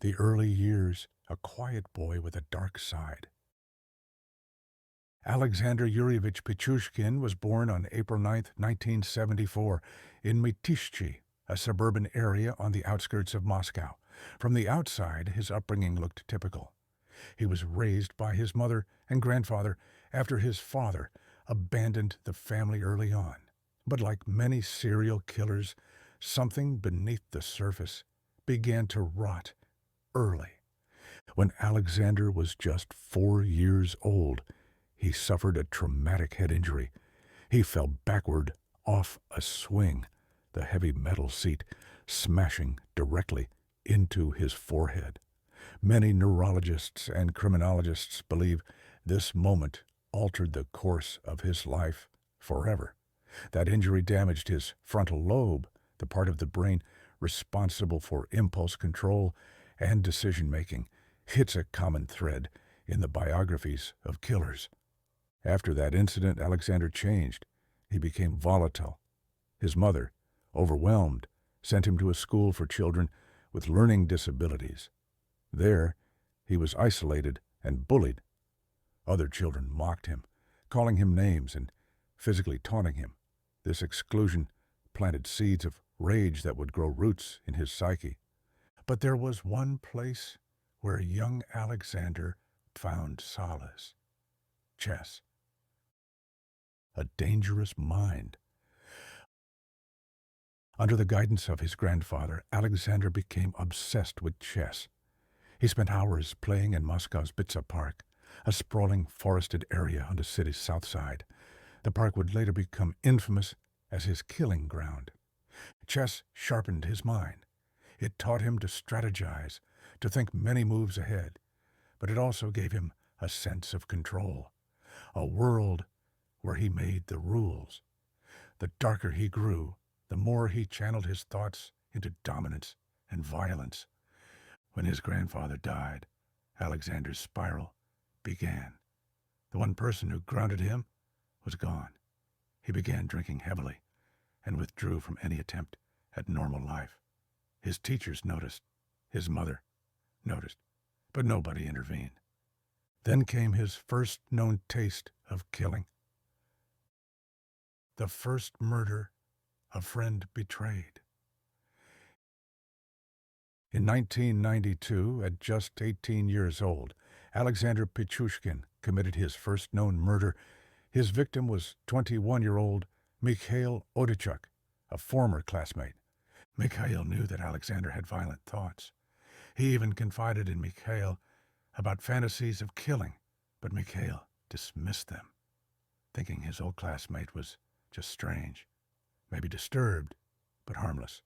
The early years, a quiet boy with a dark side. Alexander Yuryevich Pichushkin was born on April 9, 1974, in Mytishchi, a suburban area on the outskirts of Moscow. From the outside, his upbringing looked typical. He was raised by his mother and grandfather after his father abandoned the family early on. But like many serial killers, something beneath the surface began to rot early. When Alexander was just 4 years old, he suffered a traumatic head injury. He fell backward off a swing, the heavy metal seat smashing directly into his forehead. Many neurologists and criminologists believe this moment altered the course of his life forever. That injury damaged his frontal lobe, the part of the brain responsible for impulse control and decision-making. It's a common thread in the biographies of killers. After that incident, Alexander changed. He became volatile. His mother, overwhelmed, sent him to a school for children with learning disabilities. There, he was isolated and bullied. Other children mocked him, calling him names and physically taunting him. This exclusion planted seeds of rage that would grow roots in his psyche. But there was one place where young Alexander found solace: chess. A dangerous mind. Under the guidance of his grandfather, Alexander became obsessed with chess. He spent hours playing in Moscow's Bitsa Park, a sprawling forested area on the city's south side. The park would later become infamous as his killing ground. Chess sharpened his mind. It taught him to strategize, to think many moves ahead, but it also gave him a sense of control, a world where he made the rules. The darker he grew, the more he channeled his thoughts into dominance and violence. When his grandfather died, Alexander's spiral began. The one person who grounded him was gone. He began drinking heavily and withdrew from any attempt at normal life. His teachers noticed. His mother noticed, but nobody intervened. Then came his first known taste of killing. The first murder a friend betrayed. In 1992, at just 18 years old, Alexander Pichushkin committed his first known murder. His victim was 21-year-old Mikhail Odichuk, a former classmate. Mikhail knew that Alexander had violent thoughts. He even confided in Mikhail about fantasies of killing, but Mikhail dismissed them, thinking his old classmate was just strange, maybe disturbed, but harmless.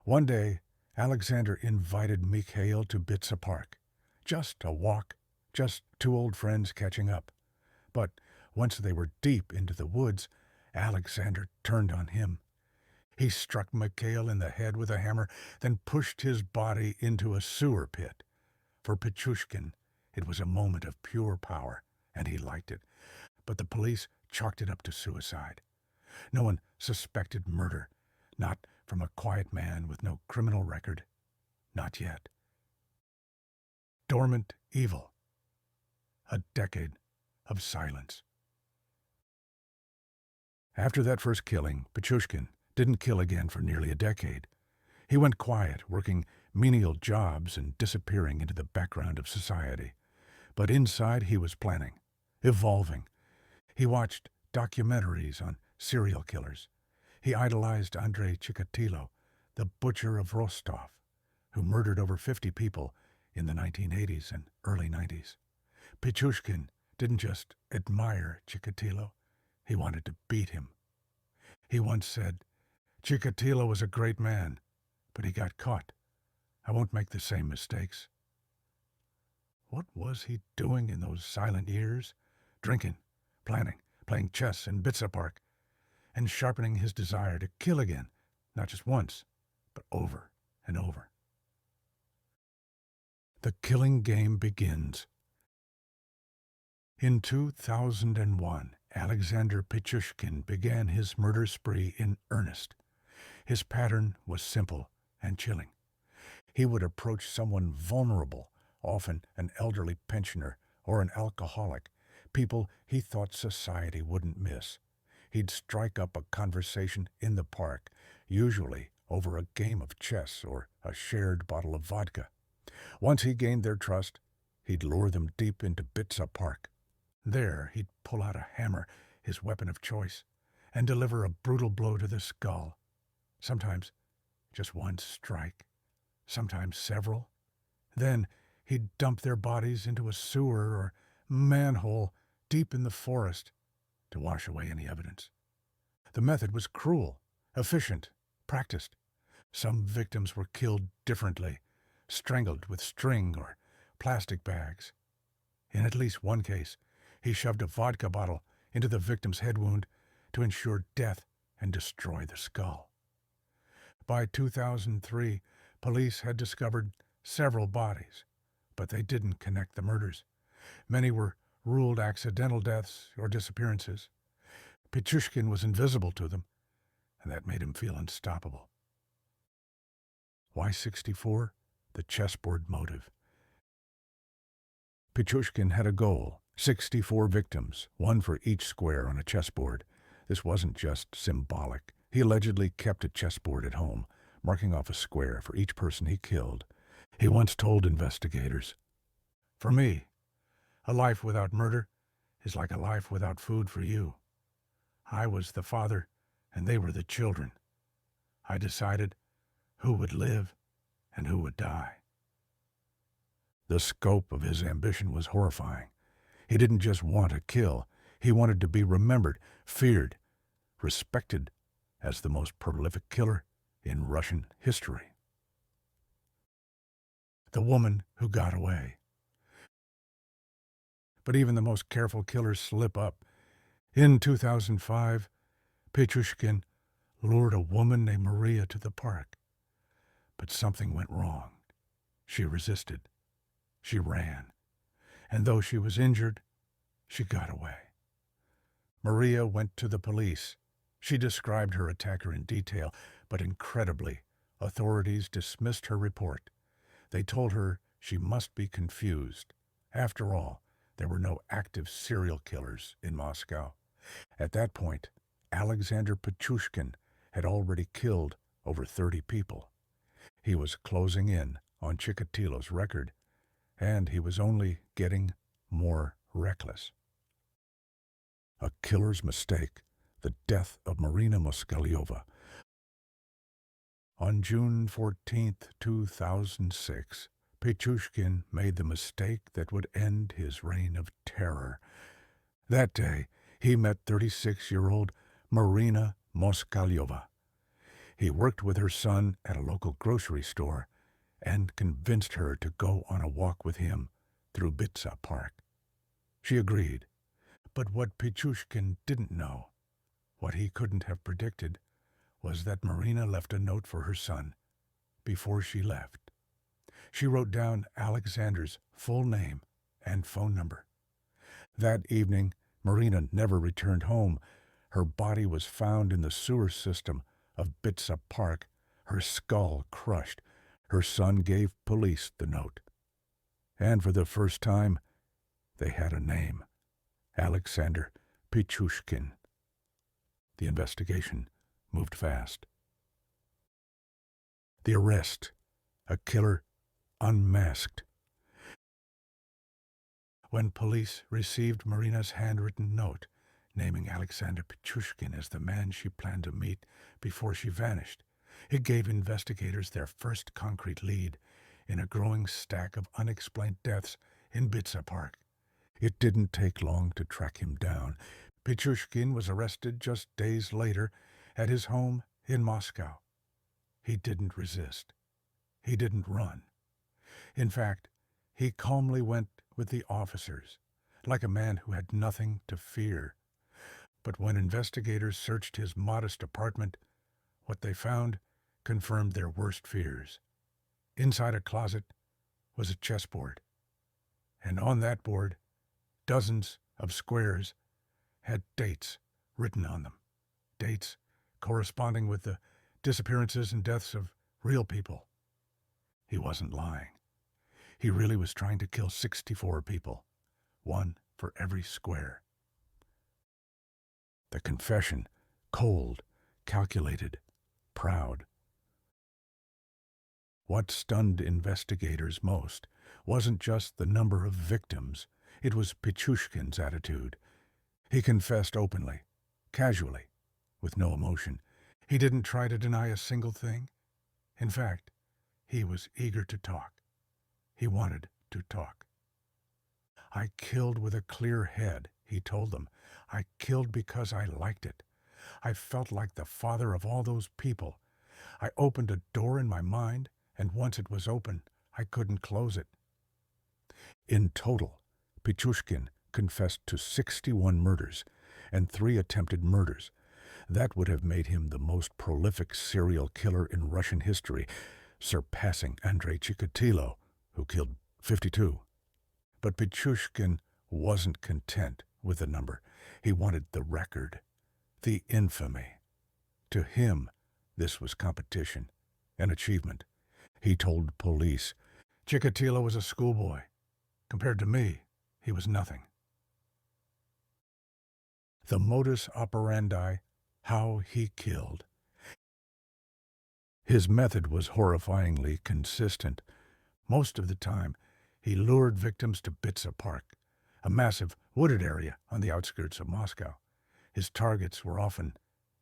One day, Alexander invited Mikhail to Bitsa Park. Just a walk, just two old friends catching up. But once they were deep into the woods, Alexander turned on him. He struck Mikhail in the head with a hammer, then pushed his body into a sewer pit. For Pichushkin, it was a moment of pure power, and he liked it. But the police chalked it up to suicide. No one suspected murder, not from a quiet man with no criminal record. Not yet. Dormant evil. A decade of silence. After that first killing, Pichushkin didn't kill again for nearly a decade. He went quiet, working menial jobs and disappearing into the background of society. But inside he was planning, evolving. He watched documentaries on serial killers. He idolized Andrei Chikatilo, the butcher of Rostov, who murdered over 50 people in the 1980s and early 90s. Pichushkin didn't just admire Chikatilo, he wanted to beat him. He once said, "Chikatilo was a great man, but he got caught. I won't make the same mistakes." What was he doing in those silent years? Drinking, planning, playing chess in Bitsa Park, and sharpening his desire to kill again, not just once, but over and over. The killing game begins. In 2001, Alexander Pichushkin began his murder spree in earnest. His pattern was simple and chilling. He would approach someone vulnerable, often an elderly pensioner or an alcoholic, people he thought society wouldn't miss. He'd strike up a conversation in the park, usually over a game of chess or a shared bottle of vodka. Once he gained their trust, he'd lure them deep into Bitsa Park. There, he'd pull out a hammer, his weapon of choice, and deliver a brutal blow to the skull. Sometimes just one strike, sometimes several. Then he'd dump their bodies into a sewer or manhole deep in the forest to wash away any evidence. The method was cruel, efficient, practiced. Some victims were killed differently, strangled with string or plastic bags. In at least one case, he shoved a vodka bottle into the victim's head wound to ensure death and destroy the skull. By 2003, police had discovered several bodies, but they didn't connect the murders. Many were ruled accidental deaths or disappearances. Pichushkin was invisible to them, and that made him feel unstoppable. Why 64? The chessboard motive. Pichushkin had a goal, 64 victims, one for each square on a chessboard. This wasn't just symbolic. He allegedly kept a chessboard at home, marking off a square for each person he killed. He once told investigators, "For me, a life without murder is like a life without food for you. I was the father, and they were the children. I decided who would live and who would die." The scope of his ambition was horrifying. He didn't just want to kill. He wanted to be remembered, feared, respected as the most prolific killer in Russian history. The woman who got away. But even the most careful killers slip up. In 2005, Pichushkin lured a woman named Maria to the park. But something went wrong. She resisted. She ran. And though she was injured, she got away. Maria went to the police. She described her attacker in detail, but incredibly, authorities dismissed her report. They told her she must be confused. After all, there were no active serial killers in Moscow. At that point, Alexander Pichushkin had already killed over 30 people. He was closing in on Chikatilo's record, and he was only getting more reckless. A killer's mistake, the death of Marina Moskalyova. On June 14, 2006, Pichushkin made the mistake that would end his reign of terror. That day, he met 36-year-old Marina Moskalyova. He worked with her son at a local grocery store and convinced her to go on a walk with him through Bitsa Park. She agreed, but what Pichushkin didn't know, what he couldn't have predicted, was that Marina left a note for her son before she left. She wrote down Alexander's full name and phone number. That evening, Marina never returned home. Her body was found in the sewer system of Bitsa Park, her skull crushed. Her son gave police the note. And for the first time, they had a name, Alexander Pichushkin. The investigation moved fast. The arrest, a killer unmasked. When police received Marina's handwritten note, naming Alexander Pichushkin as the man she planned to meet before she vanished, it gave investigators their first concrete lead in a growing stack of unexplained deaths in Bitsa Park. It didn't take long to track him down. Pichushkin was arrested just days later at his home in Moscow. He didn't resist. He didn't run. In fact, he calmly went with the officers, like a man who had nothing to fear. But when investigators searched his modest apartment, what they found confirmed their worst fears. Inside a closet was a chessboard, and on that board, dozens of squares had dates written on them, dates corresponding with the disappearances and deaths of real people. He wasn't lying. He really was trying to kill 64 people, one for every square. The confession, cold, calculated, proud. What stunned investigators most wasn't just the number of victims, it was Pichushkin's attitude. He confessed openly, casually, with no emotion. He didn't try to deny a single thing. In fact, he was eager to talk. He wanted to talk. I killed with a clear head, he told them. I killed because I liked it. I felt like the father of all those people. I opened a door in my mind, and once it was open, I couldn't close it. In total, Pichushkin confessed to 61 murders and 3 attempted murders. That would have made him the most prolific serial killer in Russian history, surpassing Andrei Chikatilo, who killed 52. But Pichushkin wasn't content with the number. He wanted the record, the infamy. To him, this was competition, an achievement. He told police, Chikatilo was a schoolboy. Compared to me, he was nothing. The modus operandi, how he killed. His method was horrifyingly consistent. Most of the time, he lured victims to Bitsa Park, a massive wooded area on the outskirts of Moscow. His targets were often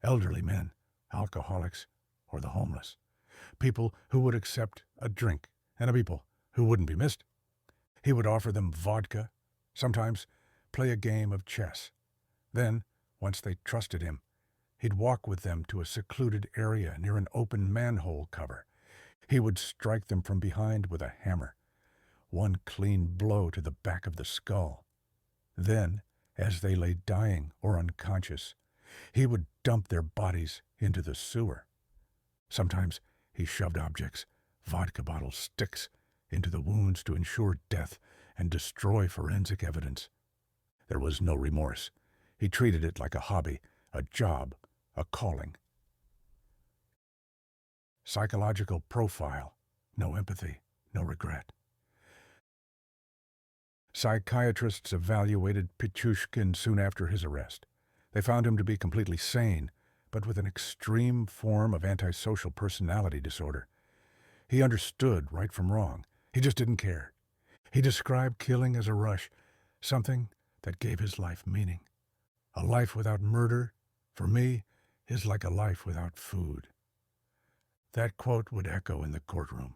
elderly men, alcoholics, or the homeless, people who would accept a drink, and people who wouldn't be missed. He would offer them vodka, sometimes play a game of chess. Then, once they trusted him, he'd walk with them to a secluded area near an open manhole cover. He would strike them from behind with a hammer, one clean blow to the back of the skull. Then, as they lay dying or unconscious, he would dump their bodies into the sewer. Sometimes he shoved objects, vodka bottles, sticks, into the wounds to ensure death and destroy forensic evidence. There was no remorse. He treated it like a hobby, a job, a calling. Psychological profile, no empathy, no regret. Psychiatrists evaluated Pichushkin soon after his arrest. They found him to be completely sane, but with an extreme form of antisocial personality disorder. He understood right from wrong. He just didn't care. He described killing as a rush, something that gave his life meaning. A life without murder, for me, is like a life without food. That quote would echo in the courtroom.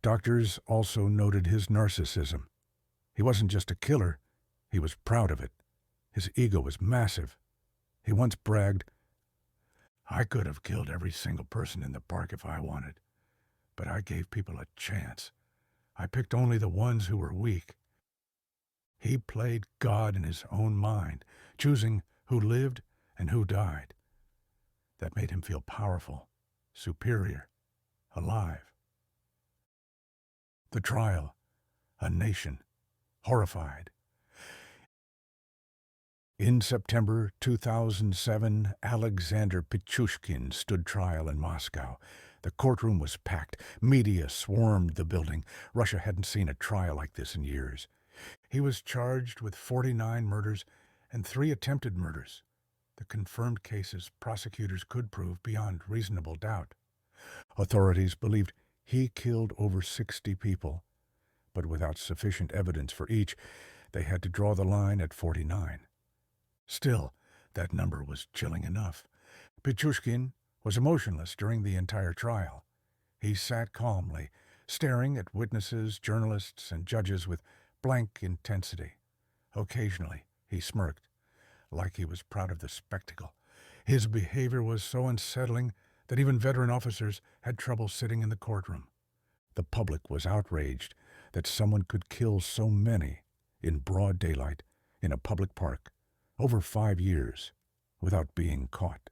Doctors also noted his narcissism. He wasn't just a killer, he was proud of it. His ego was massive. He once bragged, I could have killed every single person in the park if I wanted, but I gave people a chance. I picked only the ones who were weak. He played God in his own mind, choosing who lived and who died. That made him feel powerful, superior, alive. The trial, a nation, horrified. In September 2007, Alexander Pichushkin stood trial in Moscow. The courtroom was packed. Media swarmed the building. Russia hadn't seen a trial like this in years. He was charged with 49 murders and 3 attempted murders. The confirmed cases prosecutors could prove beyond reasonable doubt. Authorities believed he killed over 60 people, but without sufficient evidence for each, they had to draw the line at 49. Still, that number was chilling enough. Pichushkin was emotionless during the entire trial. He sat calmly, staring at witnesses, journalists, and judges with blank intensity. Occasionally, he smirked, like he was proud of the spectacle. His behavior was so unsettling that even veteran officers had trouble sitting in the courtroom. The public was outraged that someone could kill so many in broad daylight in a public park over 5 years without being caught.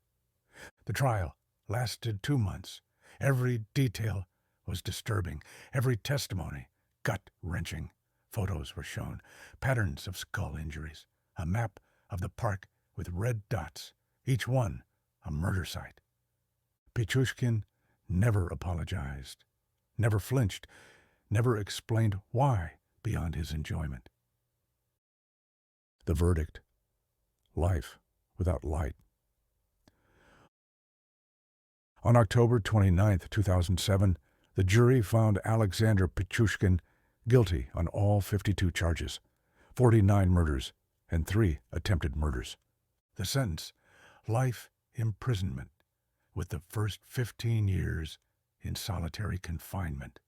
The trial lasted 2 months. Every detail was disturbing, every testimony gut-wrenching. Photos were shown, patterns of skull injuries, a map of the park with red dots, each one a murder site. Pichushkin never apologized. never flinched, never explained why beyond his enjoyment. The verdict: life without light. On October 29, 2007, the jury found Alexander Pichushkin guilty on all 52 charges, 49 murders, and 3 attempted murders. The sentence: life imprisonment, with the first 15 years in solitary confinement.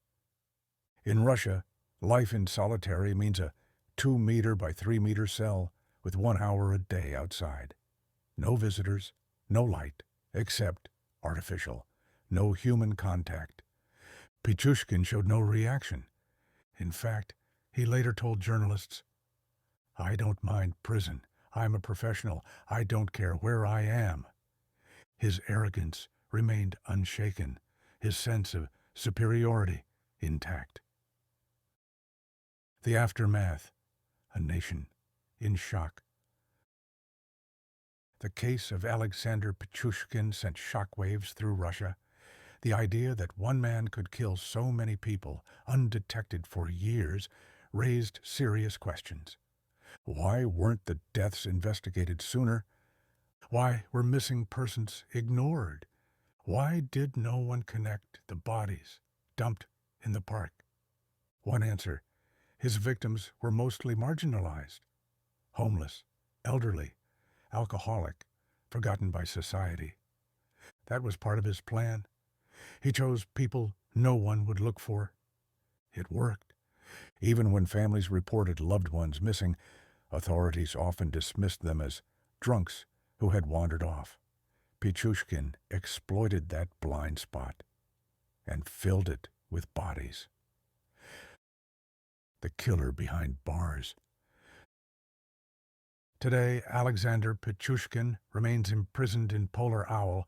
In Russia, life in solitary means a 2-meter by 3-meter cell with 1 hour a day outside. No visitors, no light, except artificial, no human contact. Pichushkin showed no reaction. In fact, he later told journalists, "I don't mind prison. I'm a professional. I don't care where I am." His arrogance remained unshaken, his sense of superiority intact. The aftermath: a nation in shock. The case of Alexander Pichushkin sent shockwaves through Russia. The idea that one man could kill so many people undetected for years raised serious questions. Why weren't the deaths investigated sooner? Why were missing persons ignored? Why did no one connect the bodies dumped in the park? One answer: his victims were mostly marginalized, homeless, elderly, alcoholic, forgotten by society. That was part of his plan. He chose people no one would look for. It worked. Even when families reported loved ones missing, authorities often dismissed them as drunks who had wandered off. Pichushkin exploited that blind spot and filled it with bodies. The killer behind bars. Today, Alexander Pichushkin remains imprisoned in Polar Owl,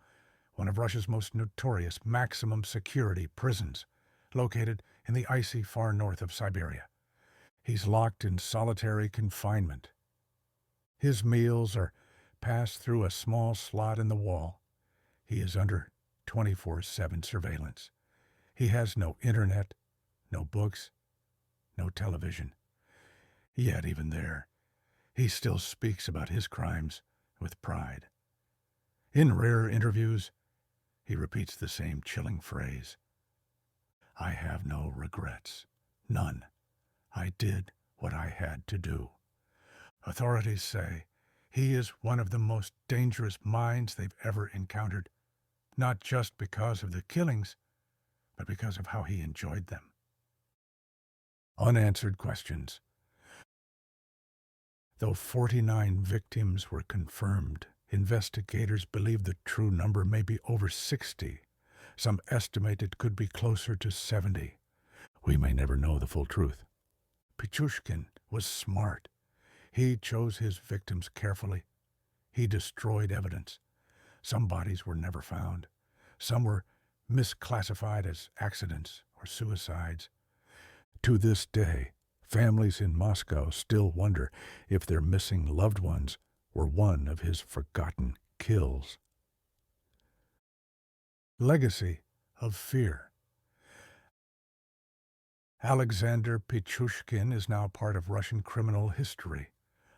one of Russia's most notorious maximum security prisons, located in the icy far north of Siberia. He's locked in solitary confinement. His meals are passed through a small slot in the wall. He is under 24/7 surveillance. He has no internet, no books, no television. Yet even there, he still speaks about his crimes with pride. In rare interviews, he repeats the same chilling phrase: "I have no regrets. None. I did what I had to do." Authorities say he is one of the most dangerous minds they've ever encountered, not just because of the killings, but because of how he enjoyed them. Unanswered questions. Though 49 victims were confirmed, investigators believe the true number may be over 60. Some estimate it could be closer to 70. We may never know the full truth. Pichushkin was smart. He chose his victims carefully. He destroyed evidence. Some bodies were never found. Some were misclassified as accidents or suicides. To this day, families in Moscow still wonder if their missing loved ones were one of his forgotten kills. Legacy of fear. Alexander Pichushkin is now part of Russian criminal history,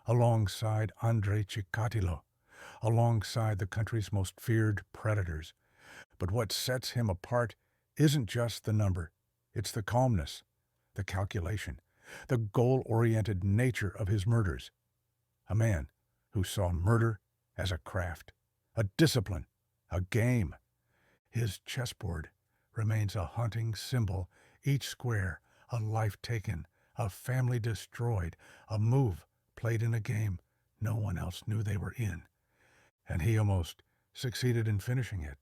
alongside Andrei Chikatilo, alongside the country's most feared predators. But what sets him apart isn't just the number. It's the calmness, the calculation, the goal-oriented nature of his murders. A man who saw murder as a craft, a discipline, a game. His chessboard remains a haunting symbol, each square a life taken, a family destroyed, a move played in a game no one else knew they were in. And he almost succeeded in finishing it.